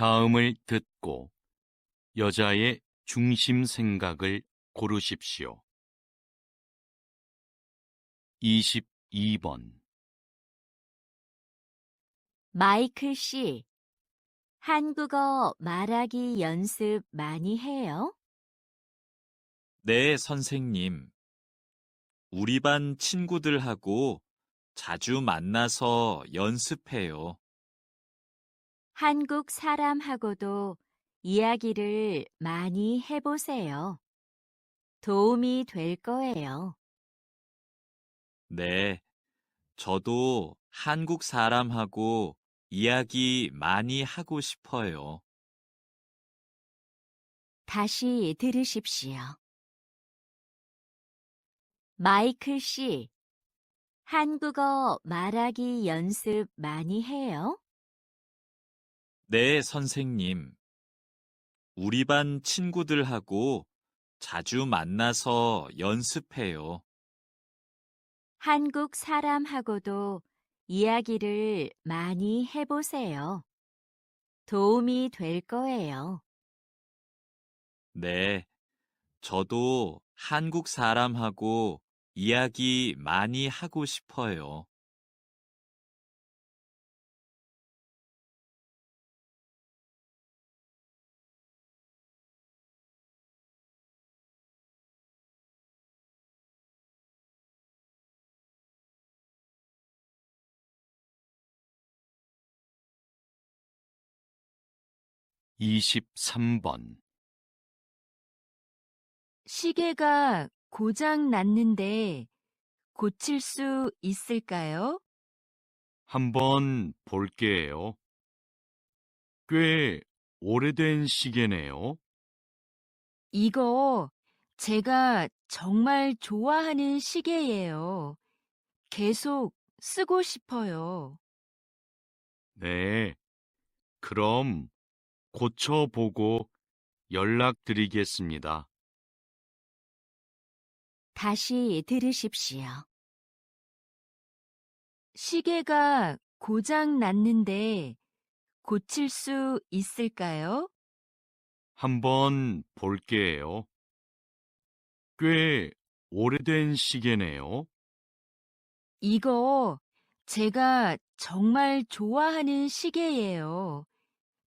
다음을 듣고 여자의 중심 생각을 고르십시오. 22번. 마이클 씨, 한국어 말하기 연습 많이 해요? 네, 선생님. 우리 반 친구들하고 자주 만나서 연습해요. 한국 사람하고도 이야기를 많이 해보세요. 도움이 될 거예요. 네, 저도 한국 사람하고 이야기 많이 하고 싶어요. 다시 들으십시오. 마이클 씨, 한국어 말하기 연습 많이 해요? 네, 선생님. 우리 반 친구들하고 자주 만나서 연습해요. 한국 사람하고도 이야기를 많이 해보세요. 도움이 될 거예요. 네, 저도 한국 사람하고 이야기 많이 하고 싶어요. (23번) 시계가 고장 났는데 고칠 수 있을까요? 한번 볼게요. 꽤 오래된 시계네요. 이거 제가 정말 좋아하는 시계예요. 계속 쓰고 싶어요. 네, 그럼 고쳐보고 연락드리겠습니다. 다시 들으십시오. 시계가 고장 났는데 고칠 수 있을까요? 한번 볼게요. 꽤 오래된 시계네요. 이거 제가 정말 좋아하는 시계예요.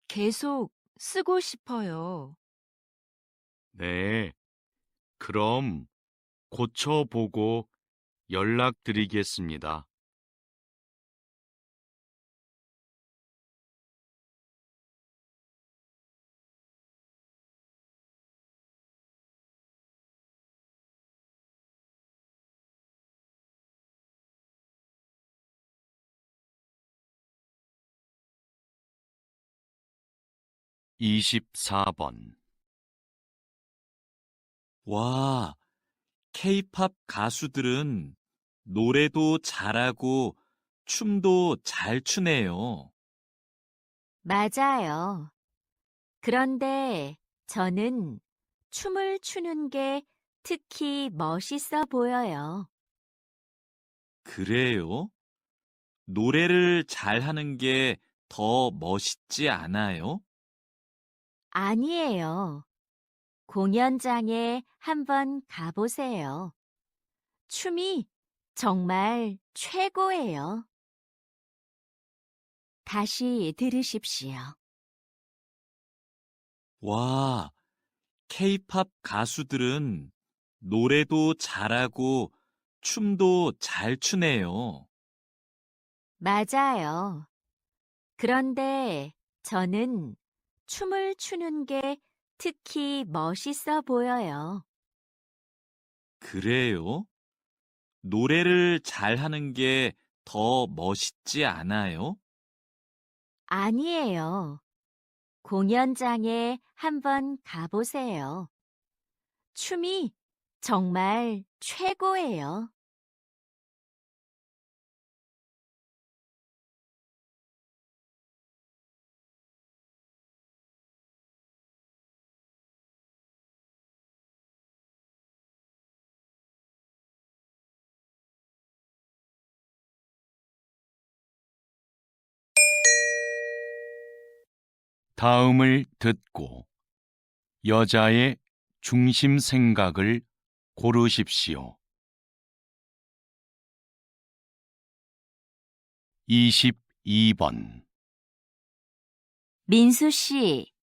계속 쓰고 싶어요. 네, 그럼 고쳐보고 연락드리겠습니다. (24번) 와, K-팝 가수들은 노래도 잘하고 춤도 잘 추네요. 맞아요. 그런데 저는 춤을 추는 게 특히 멋있어 보여요. 그래요? 노래를 잘하는 게 더 멋있지 않아요? 아니에요. 공연장에 한번 가보세요. 춤이 정말 최고예요. 다시 들으십시오. 와, K-팝 가수들은 노래도 잘하고 춤도 잘 추네요. 맞아요. 그런데 저는 춤을 추는 게 특히 멋있어 보여요. 그래요? 노래를 잘하는 게 더 멋있지 않아요? 아니에요. 공연장에 한번 가보세요. 춤이 정말 최고예요. 다음을 듣고 여자의 중심 생각을 고르십시오. 22번. 민수 씨,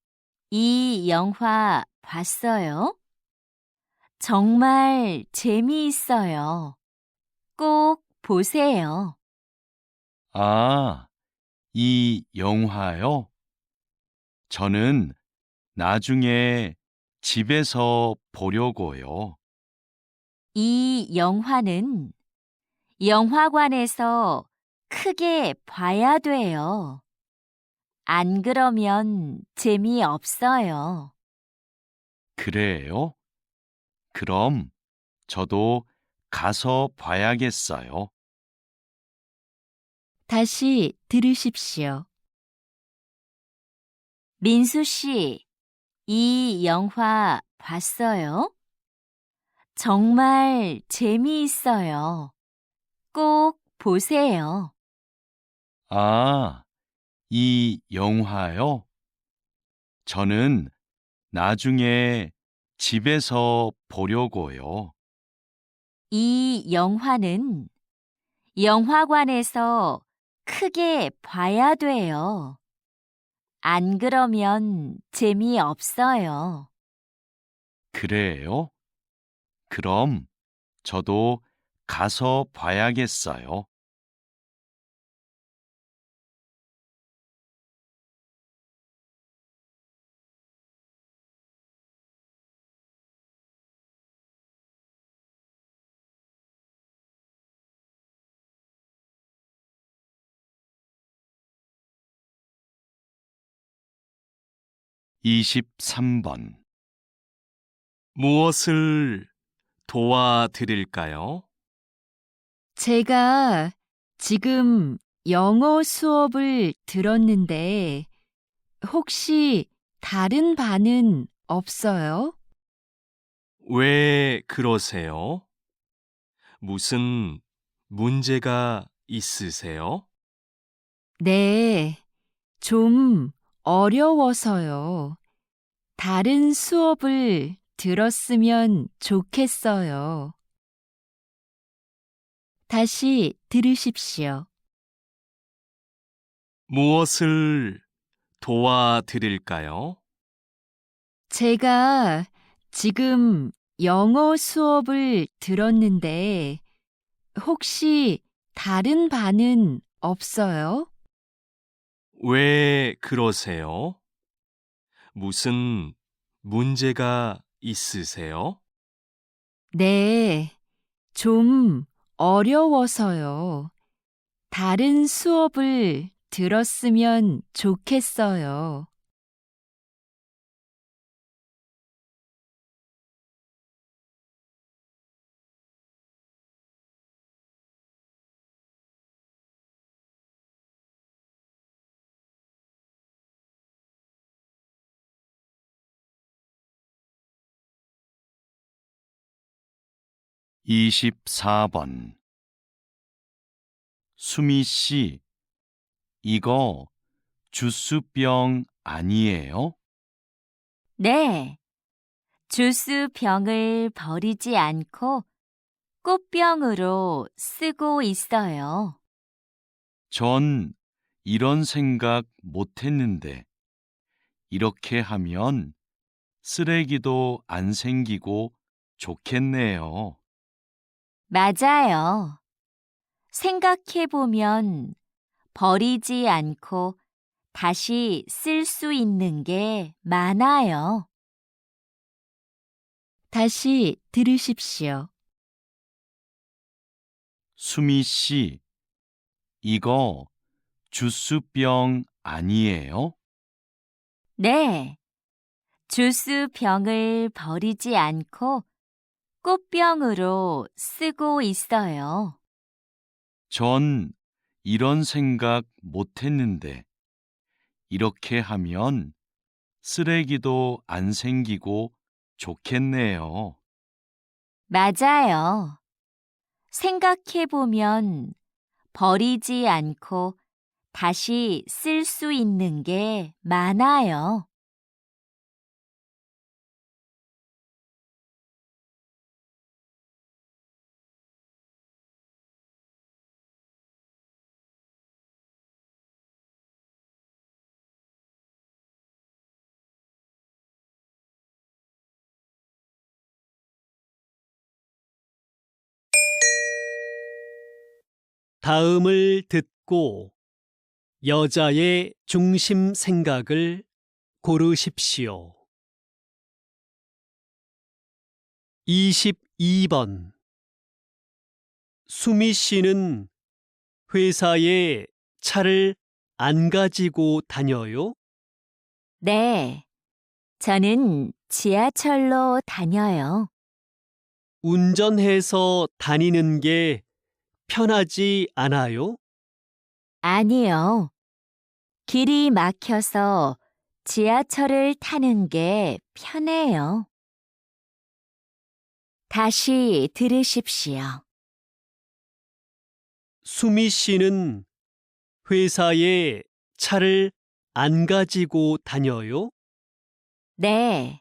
이 영화 봤어요? 정말 재미있어요. 꼭 보세요. 아, 이 영화요? 저는 나중에 집에서 보려고요. 이 영화는 영화관에서 크게 봐야 돼요. 안 그러면 재미없어요. 그래요? 그럼 저도 가서 봐야겠어요. 다시 들으십시오. 민수 씨, 이 영화 봤어요? 정말 재미있어요. 꼭 보세요. 아, 이 영화요? 저는 나중에 집에서 보려고요. 이 영화는 영화관에서 크게 봐야 돼요. 안 그러면 재미없어요. 그래요? 그럼 저도 가서 봐야겠어요. 23번. 무엇을 도와드릴까요? 제가 지금 영어 수업을 들었는데 혹시 다른 반은 없어요? 왜 그러세요? 무슨 문제가 있으세요? 네, 좀 어려워서요. 다른 수업을 들었으면 좋겠어요. 다시 들으십시오. 무엇을 도와드릴까요? 제가 지금 영어 수업을 들었는데 혹시 다른 반은 없어요? 왜 그러세요? 무슨 문제가 있으세요? 네, 좀 어려워서요. 다른 수업을 들었으면 좋겠어요. 24번. 수미 씨, 이거 주스병 아니에요? 네, 주스 병을 버리지 않고 꽃병으로 쓰고 있어요. 전 이런 생각 못 했는데, 이렇게 하면 쓰레기도 안 생기고 좋겠네요. 맞아요. 생각해보면 버리지 않고 다시 쓸 수 있는 게 많아요. 다시 들으십시오. 수미 씨, 이거 주스병 아니에요? 네, 주스 병을 버리지 않고 꽃병으로 쓰고 있어요. 전 이런 생각 못 했는데, 이렇게 하면 쓰레기도 안 생기고 좋겠네요. 맞아요. 생각해보면 버리지 않고 다시 쓸 수 있는 게 많아요. 다음을 듣고 여자의 중심 생각을 고르십시오. 22번. 수미 씨는 회사에 차를 안 가지고 다녀요? 네, 저는 지하철로 다녀요. 운전해서 다니는 게 편하지 않아요? 아니요. 길이 막혀서 지하철을 타는 게 편해요. 다시 들으십시오. 수미 씨는 회사에 차를 안 가지고 다녀요? 네,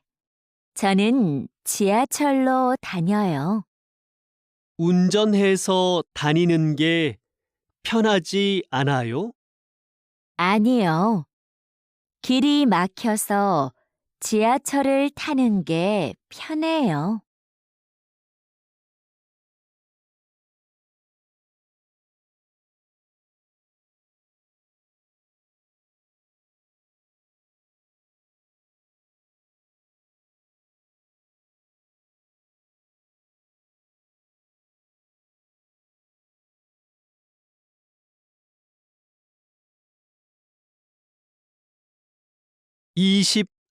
저는 지하철로 다녀요. 운전해서 다니는 게 편하지 않아요? 아니요. 길이 막혀서 지하철을 타는 게 편해요.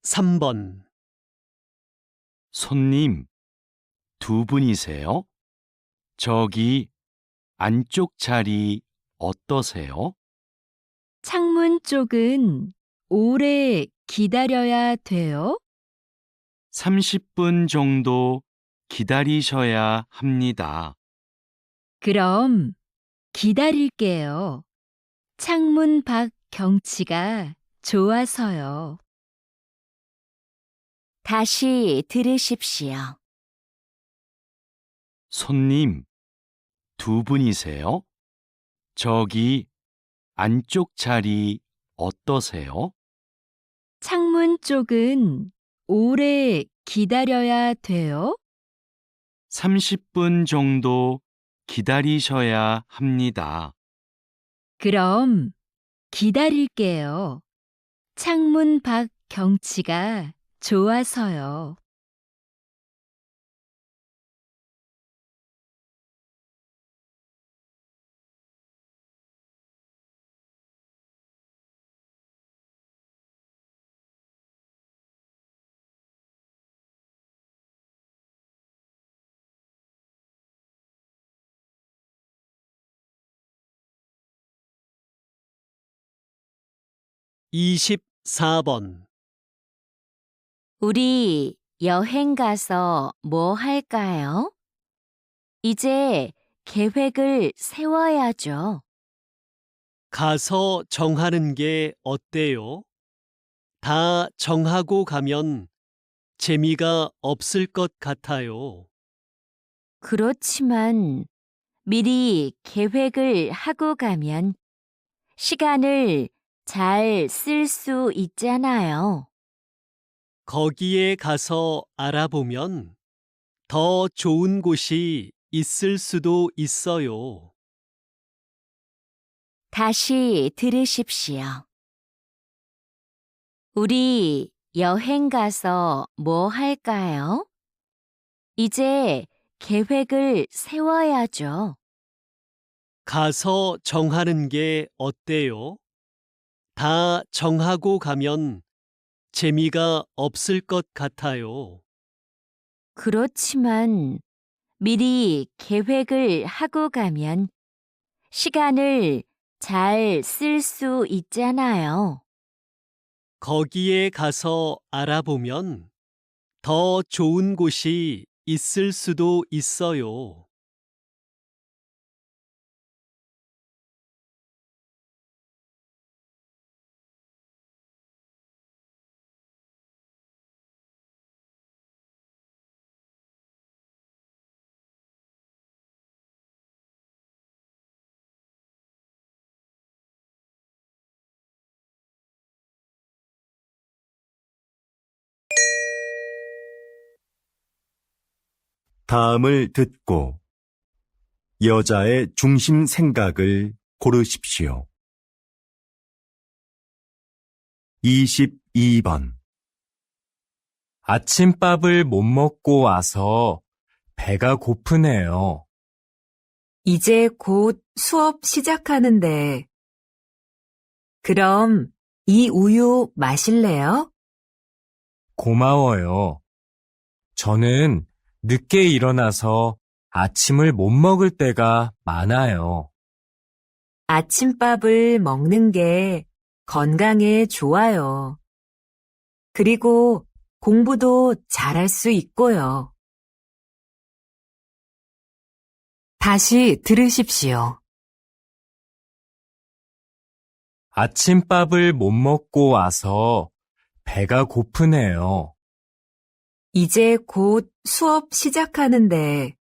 삼번 손님, 두 분이세요? 저기 안쪽 자리 어떠세요? 창문 쪽은 오래 기다려야 돼요? 30분 정도 기다리셔야 합니다. 그럼 기다릴게요. 창문 밖 경치가 좋아서요. 다시 들으십시오. 손님, 두 분이세요? 저기 안쪽 자리 어떠세요? 창문 쪽은 오래 기다려야 돼요? 30분 정도 기다리셔야 합니다. 그럼 기다릴게요. 창문 밖 경치가 좋아서요. 이십사 번 우리 여행 가서 뭐 할까요? 이제 계획을 세워야죠. 가서 정하는 게 어때요? 다 정하고 가면 재미가 없을 것 같아요. 그렇지만 미리 계획을 하고 가면 시간을 잘 쓸 수 있잖아요. 거기에 가서 알아보면 더 좋은 곳이 있을 수도 있어요. 다시 들으십시오. 우리 여행 가서 뭐 할까요? 이제 계획을 세워야죠. 가서 정하는 게 어때요? 다 정하고 가면 재미가 없을 것 같아요. 그렇지만 미리 계획을 하고 가면 시간을 잘 쓸 수 있잖아요. 거기에 가서 알아보면 더 좋은 곳이 있을 수도 있어요. 다음을 듣고 여자의 중심 생각을 고르십시오. 22번. 아침밥을 못 먹고 와서 배가 고프네요. 이제 곧 수업 시작하는데. 그럼 이 우유 마실래요? 고마워요. 저는 늦게 일어나서 아침을 못 먹을 때가 많아요. 아침밥을 먹는 게 건강에 좋아요. 그리고 공부도 잘할 수 있고요. 다시 들으십시오. 아침밥을 못 먹고 와서 배가 고프네요. 이제 곧 수업 시작하는데.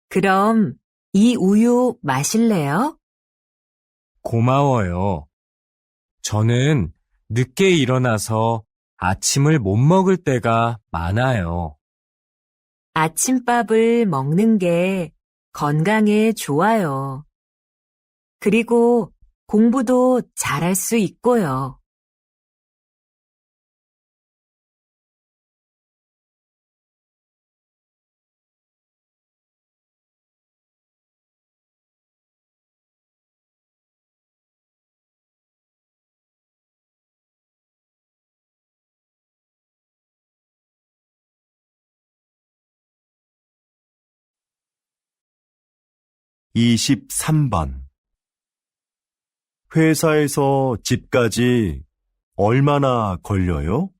그럼 이 우유 마실래요? 고마워요. 저는 늦게 일어나서 아침을 못 먹을 때가 많아요. 아침밥을 먹는 게 건강에 좋아요. 그리고 공부도 잘할 수 있고요. 이십삼 번. 회사에서 집까지 얼마나 걸려요?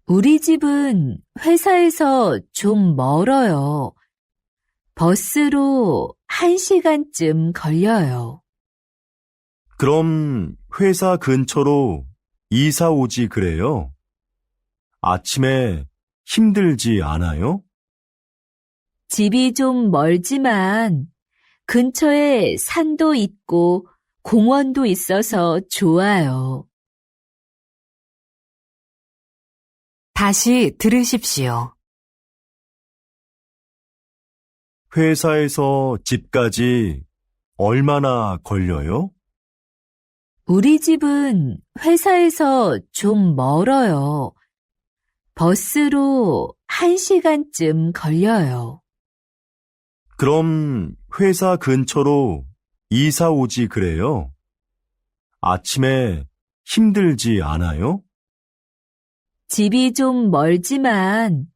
우리 집은 회사에서 좀 멀어요. 버스로 1시간쯤 걸려요. 그럼 회사 근처로 이사 오지 그래요? 아침에 힘들지 않아요? 집이 좀 멀지만 근처에 산도 있고 공원도 있어서 좋아요. 다시 들으십시오. 회사에서 집까지 얼마나 걸려요? 우리 집은 회사에서 좀 멀어요. 버스로 1시간쯤 걸려요. 그럼 회사 근처로 이사 오지 그래요? 아침에 힘들지 않아요? 집이 좀 멀지만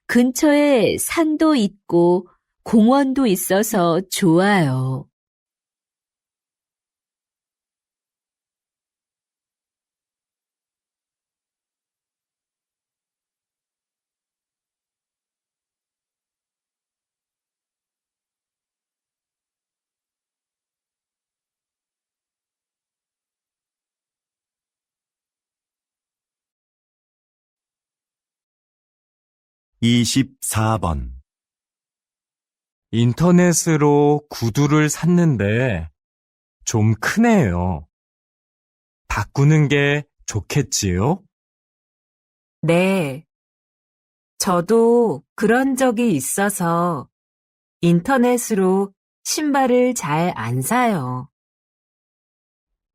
근처에 산도 있고 공원도 있어서 좋아요. 이십사 번. 인터넷으로 구두를 샀는데 좀 크네요. 바꾸는 게 좋겠지요? 네. 저도 그런 적이 있어서 인터넷으로 신발을 잘 안 사요.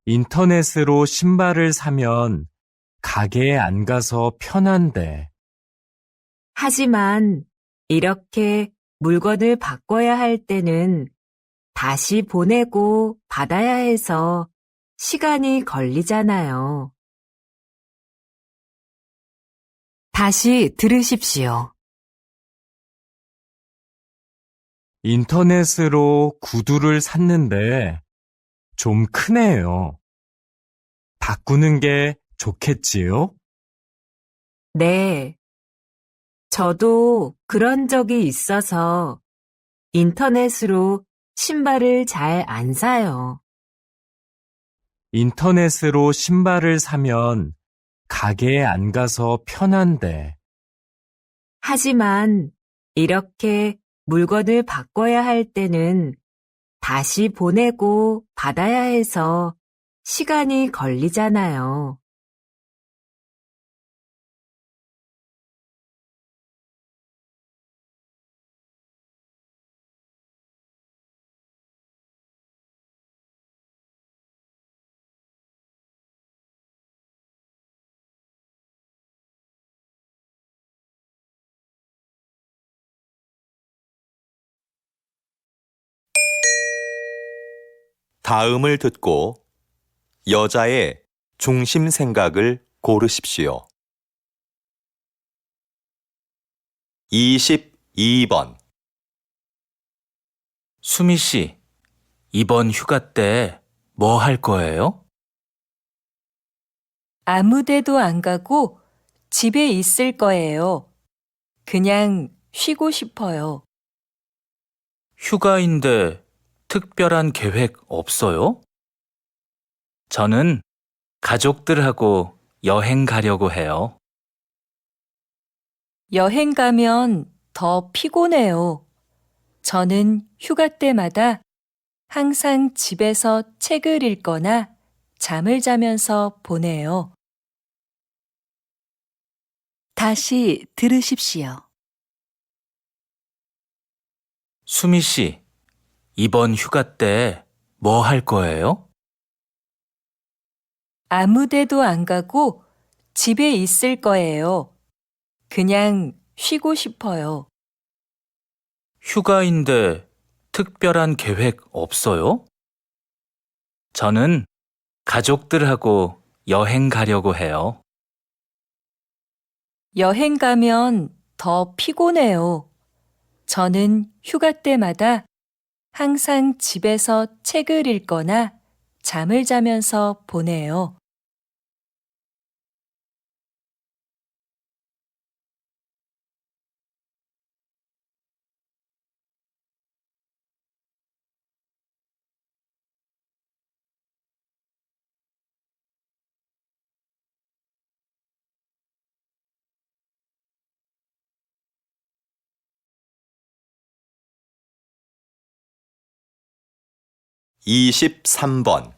인터넷으로 신발을 사면 가게에 안 가서 편한데. 하지만 이렇게 물건을 바꿔야 할 때는 다시 보내고 받아야 해서 시간이 걸리잖아요. 다시 들으십시오. 인터넷으로 구두를 샀는데 좀 크네요. 바꾸는 게 좋겠지요? 네. 저도 그런 적이 있어서 인터넷으로 신발을 잘 안 사요. 인터넷으로 신발을 사면 가게에 안 가서 편한데. 하지만 이렇게 물건을 바꿔야 할 때는 다시 보내고 받아야 해서 시간이 걸리잖아요. 다음을 듣고 여자의 중심 생각을 고르십시오. 22번. 수미 씨, 이번 휴가 때 뭐 할 거예요? 아무 데도 안 가고 집에 있을 거예요. 그냥 쉬고 싶어요. 휴가인데 특별한 계획 없어요? 저는 가족들하고 여행 가려고 해요. 여행 가면 더 피곤해요. 저는 휴가 때마다 항상 집에서 책을 읽거나 잠을 자면서 보내요. 다시 들으십시오. 수미 씨, 이번 휴가 때 뭐 할 거예요? 아무 데도 안 가고 집에 있을 거예요. 그냥 쉬고 싶어요. 휴가인데 특별한 계획 없어요? 저는 가족들하고 여행 가려고 해요. 여행 가면 더 피곤해요. 저는 휴가 때마다 항상 집에서 책을 읽거나 잠을 자면서 보내요. 이십삼 번.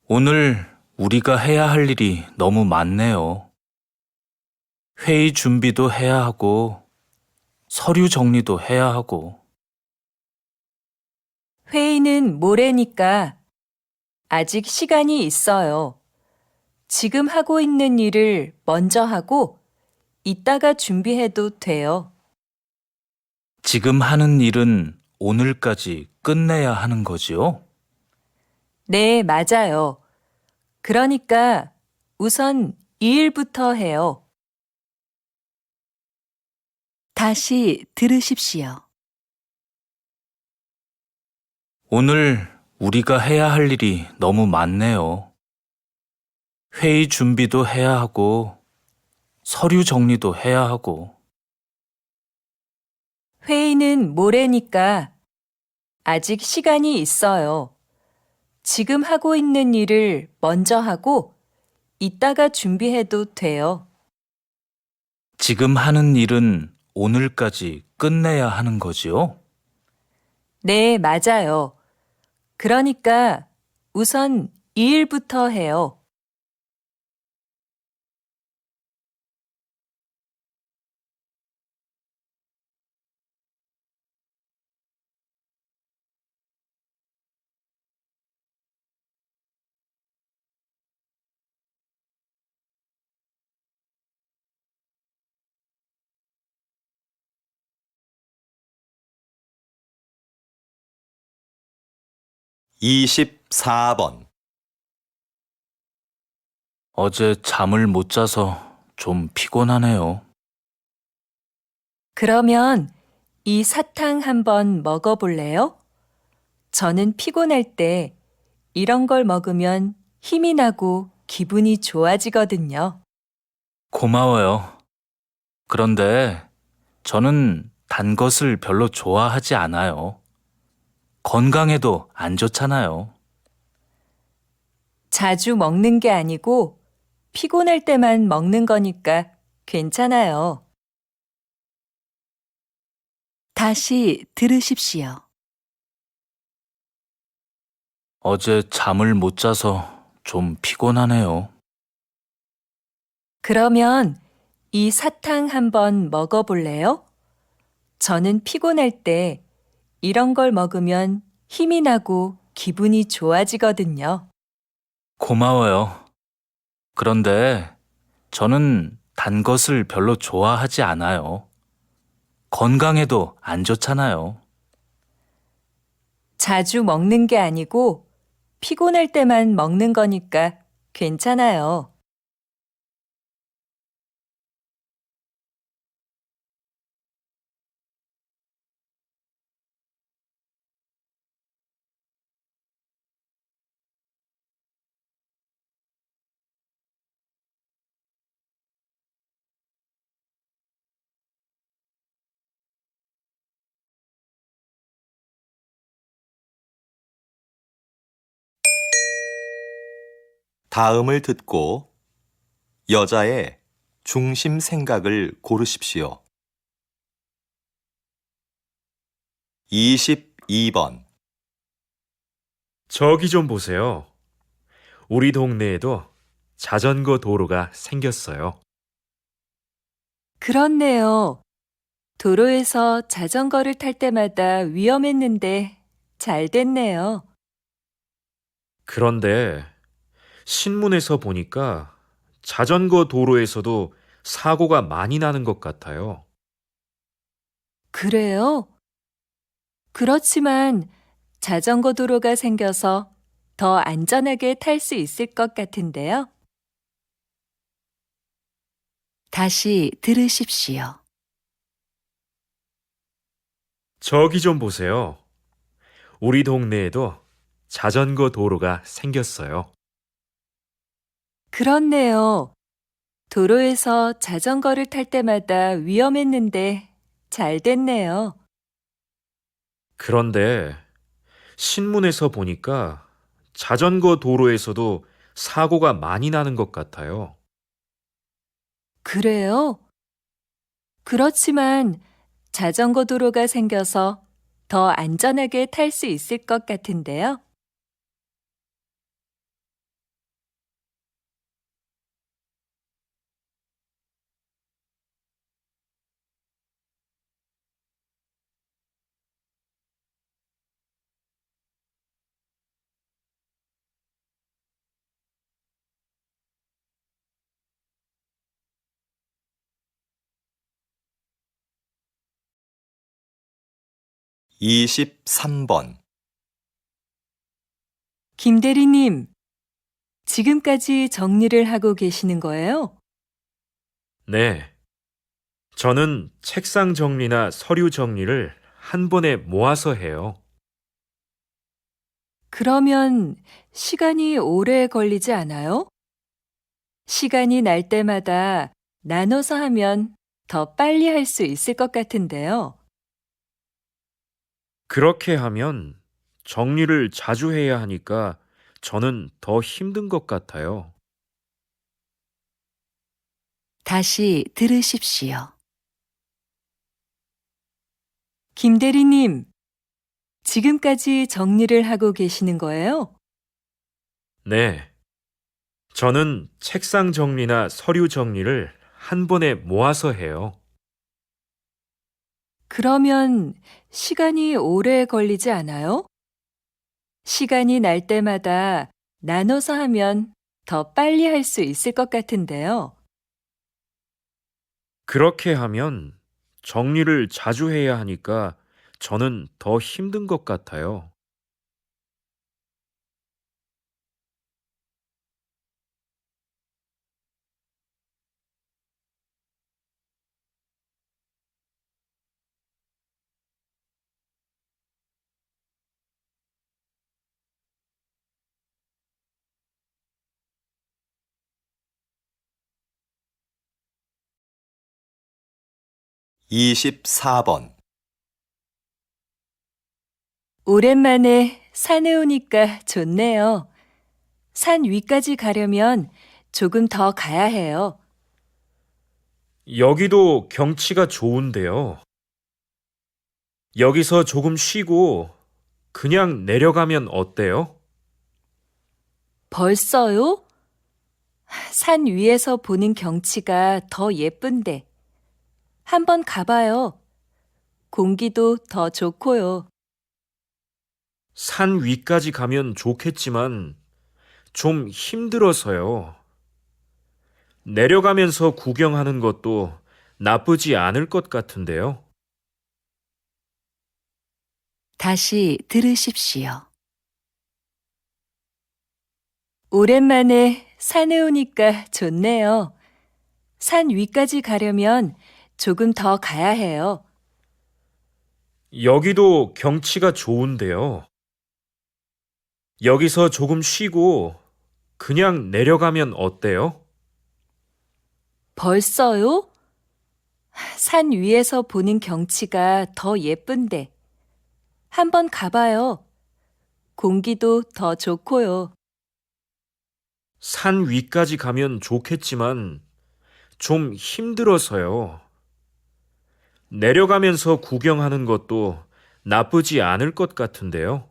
오늘 우리가 해야 할 일이 너무 많네요. 회의 준비도 해야 하고, 서류 정리도 해야 하고, 회의는 모레니까 아직 시간이 있어요. 지금 하고 있는 일을 먼저 하고 이따가 준비해도 돼요. 지금 하는 일은 오늘까지 끝내야 하는 거지요? 네, 맞아요. 그러니까 우선 이 일부터 해요. 다시 들으십시오. 오늘 우리가 해야 할 일이 너무 많네요. 회의 준비도 해야 하고, 서류 정리도 해야 하고, 회의는 모레니까 아직 시간이 있어요. 지금 하고 있는 일을 먼저 하고 이따가 준비해도 돼요. 지금 하는 일은 오늘까지 끝내야 하는 거지요? 네, 맞아요. 그러니까 우선 이 일부터 해요. 이십사 번. 어제 잠을 못 자서 좀 피곤하네요. 그러면 이 사탕 한번 먹어볼래요? 저는 피곤할 때 이런 걸 먹으면 힘이 나고 기분이 좋아지거든요. 고마워요. 그런데 저는 단 것을 별로 좋아하지 않아요. 건강에도 안 좋잖아요. 자주 먹는 게 아니고 피곤할 때만 먹는 거니까 괜찮아요. 다시 들으십시오. 어제 잠을 못 자서 좀 피곤하네요. 그러면 이 사탕 한번 먹어볼래요? 저는 피곤할 때 이런 걸 먹으면 힘이 나고 기분이 좋아지거든요. 고마워요. 그런데 저는 단 것을 별로 좋아하지 않아요. 건강에도 안 좋잖아요. 자주 먹는 게 아니고 피곤할 때만 먹는 거니까 괜찮아요. 다음을 듣고 여자의 중심 생각을 고르십시오. 22번. 저기 좀 보세요. 우리 동네에도 자전거 도로가 생겼어요. 그렇네요. 도로에서 자전거를 탈 때마다 위험했는데 잘 됐네요. 그런데 신문에서 보니까 자전거 도로에서도 사고가 많이 나는 것 같아요. 그래요? 그렇지만 자전거 도로가 생겨서 더 안전하게 탈 수 있을 것 같은데요. 다시 들으십시오. 저기 좀 보세요. 우리 동네에도 자전거 도로가 생겼어요. 그렇네요. 도로에서 자전거를 탈 때마다 위험했는데 잘 됐네요. 그런데 신문에서 보니까 자전거 도로에서도 사고가 많이 나는 것 같아요. 그래요? 그렇지만 자전거 도로가 생겨서 더 안전하게 탈 수 있을 것 같은데요. (23번) 김 대리님, 지금까지 정리를 하고 계시는 거예요? 네. 저는 책상 정리나 서류 정리를 한 번에 모아서 해요. 그러면 시간이 오래 걸리지 않아요? 시간이 날 때마다 나눠서 하면 더 빨리 할 수 있을 것 같은데요. 그렇게 하면 정리를 자주 해야 하니까 저는 더 힘든 것 같아요. 다시 들으십시오. 김 대리님, 지금까지 정리를 하고 계시는 거예요? 네. 저는 책상 정리나 서류 정리를 한 번에 모아서 해요. 그러면 시간이 오래 걸리지 않아요? 시간이 날 때마다 나눠서 하면 더 빨리 할 수 있을 것 같은데요. 그렇게 하면 정리를 자주 해야 하니까 저는 더 힘든 것 같아요. (24번) 오랜만에 산에 오니까 좋네요. 산 위까지 가려면 조금 더 가야 해요. 여기도 경치가 좋은데요. 여기서 조금 쉬고 그냥 내려가면 어때요? 벌써요? 산 위에서 보는 경치가 더 예쁜데. 한번 가봐요. 공기도 더 좋고요. 산 위까지 가면 좋겠지만 좀 힘들어서요. 내려가면서 구경하는 것도 나쁘지 않을 것 같은데요. 다시 들으십시오. 오랜만에 산에 오니까 좋네요. 산 위까지 가려면 조금 더 가야 해요. 여기도 경치가 좋은데요. 여기서 조금 쉬고 그냥 내려가면 어때요? 벌써요? 산 위에서 보는 경치가 더 예쁜데. 한번 가봐요. 공기도 더 좋고요. 산 위까지 가면 좋겠지만 좀 힘들어서요. 내려가면서 구경하는 것도 나쁘지 않을 것 같은데요.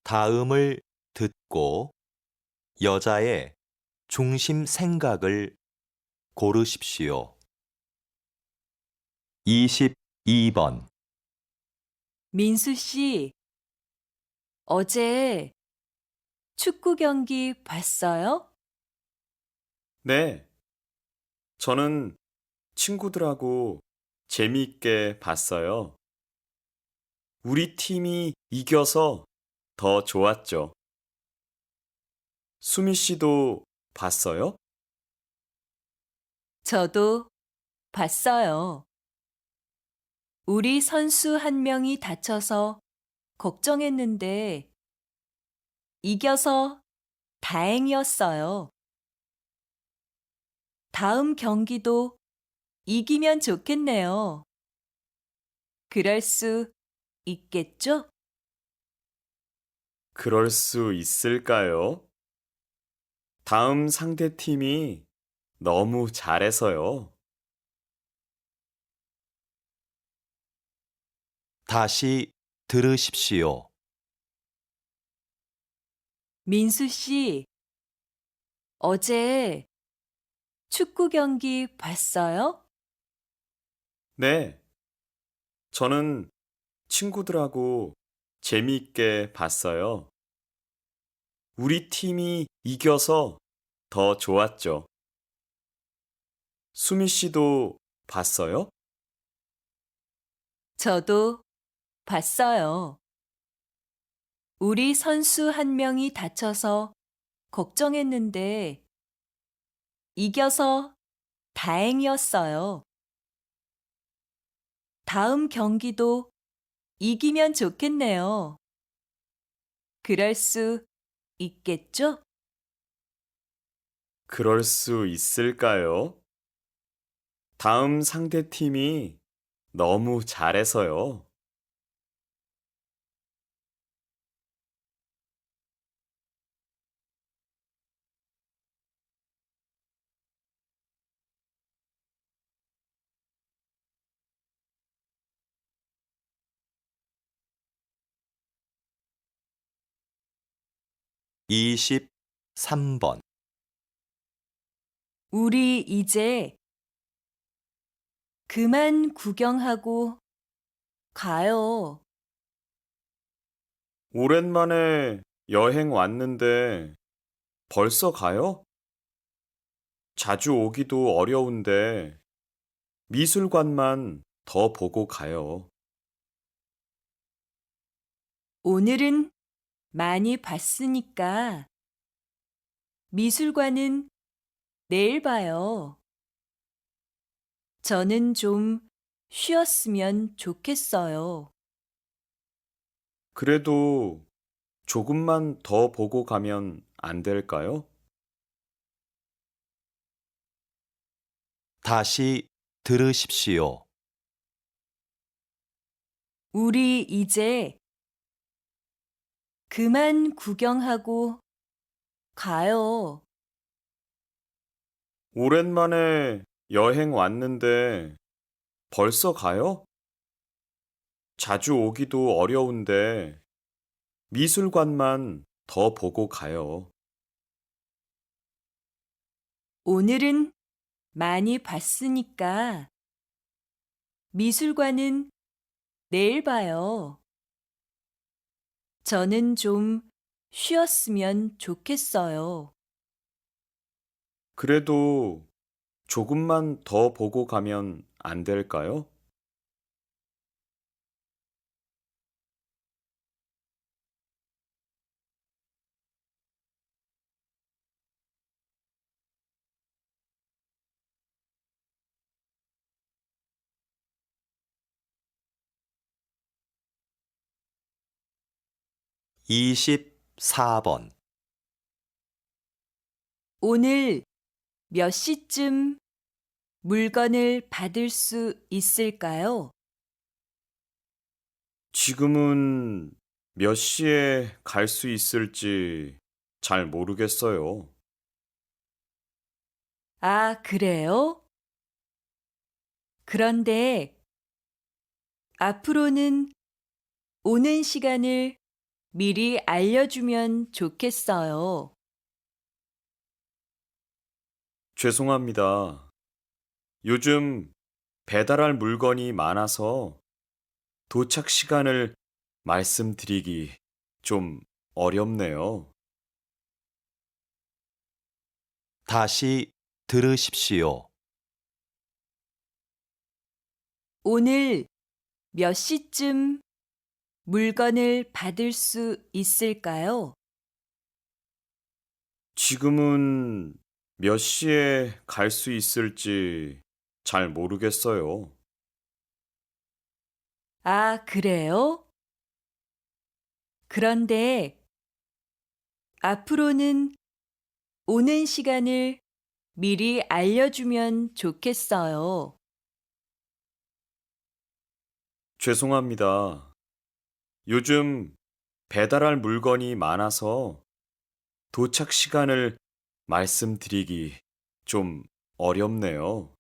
다음을 듣고 여자의 중심 생각을 고르십시오. 22번. 민수 씨, 어제 축구 경기 봤어요? 네, 저는 친구들하고 재미있게 봤어요. 우리 팀이 이겨서 더 좋았죠. 수미 씨도 봤어요? 저도 봤어요. 우리 선수 한 명이 다쳐서 걱정했는데 이겨서 다행이었어요. 다음 경기도 이기면 좋겠네요. 그럴 수 있겠죠? 그럴 수 있을까요? 다음 상대팀이 너무 잘해서요. 다시 들으십시오. 민수 씨, 어제 축구 경기 봤어요? 네, 저는 친구들하고 재미있게 봤어요. 우리 팀이 이겨서 더 좋았죠. 수미 씨도 봤어요? 저도 봤어요. 우리 선수 한 명이 다쳐서 걱정했는데 이겨서 다행이었어요. 다음 경기도 이기면 좋겠네요. 그럴 수 있겠죠? 그럴 수 있을까요? 다음 상대팀이 너무 잘해서요. (23번) 우리 이제 그만 구경하고 가요. 오랜만에 여행 왔는데 벌써 가요? 자주 오기도 어려운데 미술관만 더 보고 가요. 오늘은 많이 봤으니까 미술관은 내일 봐요. 저는 좀 쉬었으면 좋겠어요. 그래도 조금만 더 보고 가면 안 될까요? 다시 들으십시오. 우리 이제 그만 구경하고 가요. 오랜만에 여행 왔는데 벌써 가요? 자주 오기도 어려운데 미술관만 더 보고 가요. 오늘은 많이 봤으니까 미술관은 내일 봐요. 저는 좀 쉬었으면 좋겠어요. 그래도 조금만 더 보고 가면 안 될까요? 이십사 번 오늘 몇 시쯤 물건을 받을 수 있을까요? 지금은 몇 시에 갈 수 있을지 잘 모르겠어요. 아, 그래요? 그런데 앞으로는 오는 시간을 미리 알려주면 좋겠어요. 죄송합니다. 요즘 배달할 물건이 많아서 도착 시간을 말씀드리기 좀 어렵네요. 다시 들으십시오. 오늘 몇 시쯤 물건을 받을 수 있을까요? 지금은 몇 시에 갈 수 있을지 잘 모르겠어요. 아, 그래요? 그런데 앞으로는 오는 시간을 미리 알려주면 좋겠어요. 죄송합니다. 요즘 배달할 물건이 많아서 도착 시간을 말씀드리기 좀 어렵네요.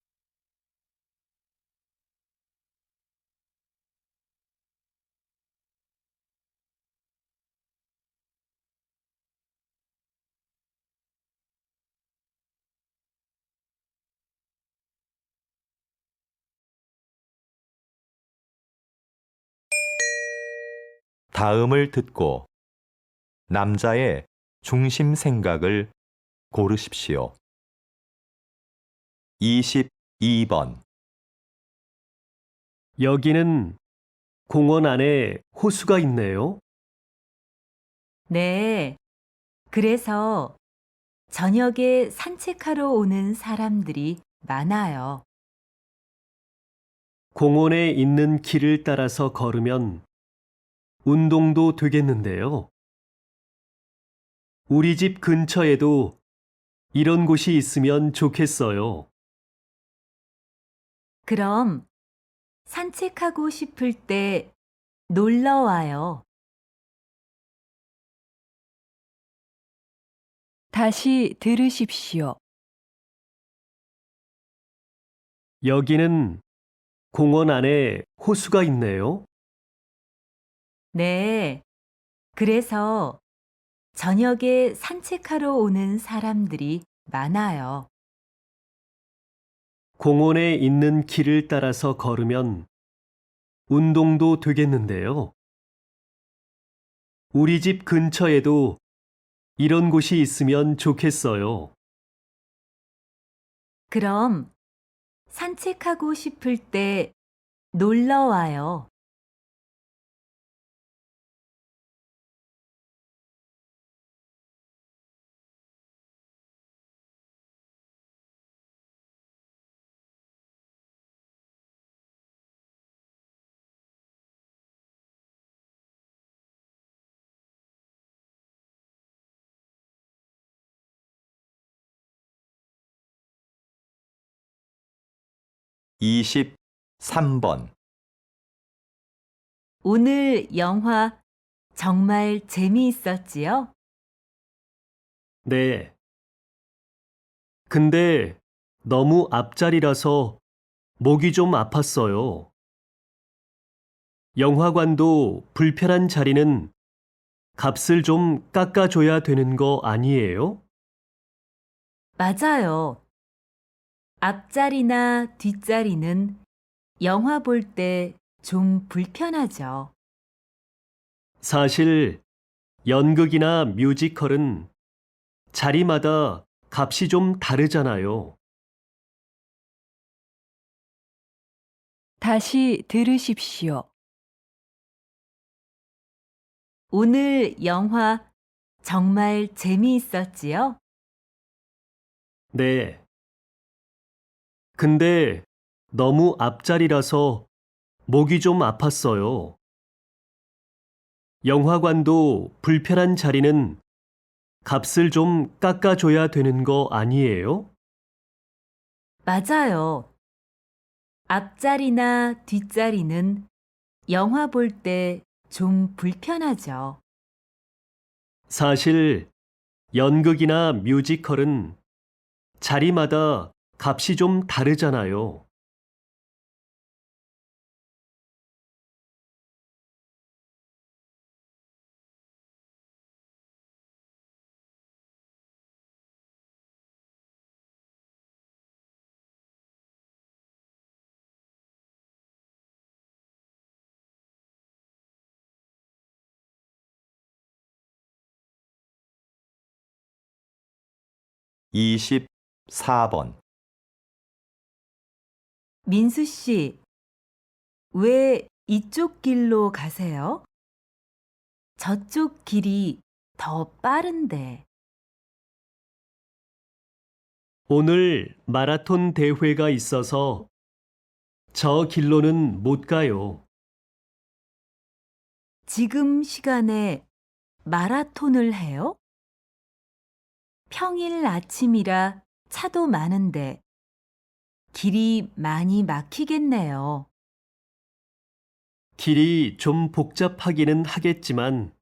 다음을 듣고 남자의 중심 생각을 고르십시오. 22번 여기는 공원 안에 호수가 있네요. 네. 그래서 저녁에 산책하러 오는 사람들이 많아요. 공원에 있는 길을 따라서 걸으면 운동도 되겠는데요. 우리 집 근처에도 이런 곳이 있으면 좋겠어요. 그럼 산책하고 싶을 때 놀러 와요. 다시 들으십시오. 여기는 공원 안에 호수가 있네요. 네. 그래서 저녁에 산책하러 오는 사람들이 많아요. 공원에 있는 길을 따라서 걸으면 운동도 되겠는데요. 우리 집 근처에도 이런 곳이 있으면 좋겠어요. 그럼 산책하고 싶을 때 놀러 와요. 이십삼 번 오늘 영화 정말 재미있었지요? 네. 근데 너무 앞자리라서 목이 좀 아팠어요. 영화관도 불편한 자리는 값을 좀 깎아줘야 되는 거 아니에요? 맞아요. 앞자리나 뒷자리는 영화 볼 때 좀 불편하죠. 사실 연극이나 뮤지컬은 자리마다 값이 좀 다르잖아요. 다시 들으십시오. 오늘 영화 정말 재미있었지요? 네. 근데 너무 앞자리라서 목이 좀 아팠어요. 영화관도 불편한 자리는 값을 좀 깎아줘야 되는 거 아니에요? 맞아요. 앞자리나 뒷자리는 영화 볼 때 좀 불편하죠. 사실 연극이나 뮤지컬은 자리마다 값이 좀 다르잖아요. 이십사 번 민수 씨, 왜 이쪽 길로 가세요? 저쪽 길이 더 빠른데. 오늘 마라톤 대회가 있어서 저 길로는 못 가요. 지금 시간에 마라톤을 해요? 평일 아침이라 차도 많은데 길이 많이 막히겠네요. 길이 좀 복잡하기는 하겠지만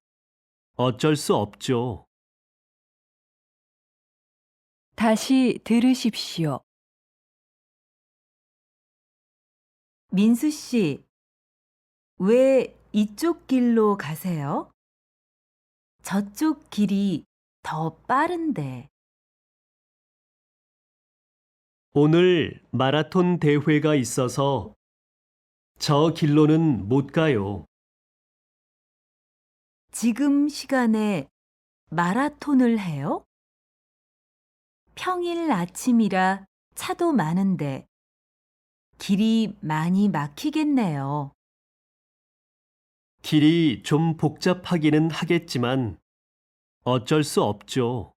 어쩔 수 없죠. 다시 들으십시오. 민수 씨, 왜 이쪽 길로 가세요? 저쪽 길이 더 빠른데. 오늘 마라톤 대회가 있어서 저 길로는 못 가요. 지금 시간에 마라톤을 해요? 평일 아침이라 차도 많은데 길이 많이 막히겠네요. 길이 좀 복잡하기는 하겠지만 어쩔 수 없죠.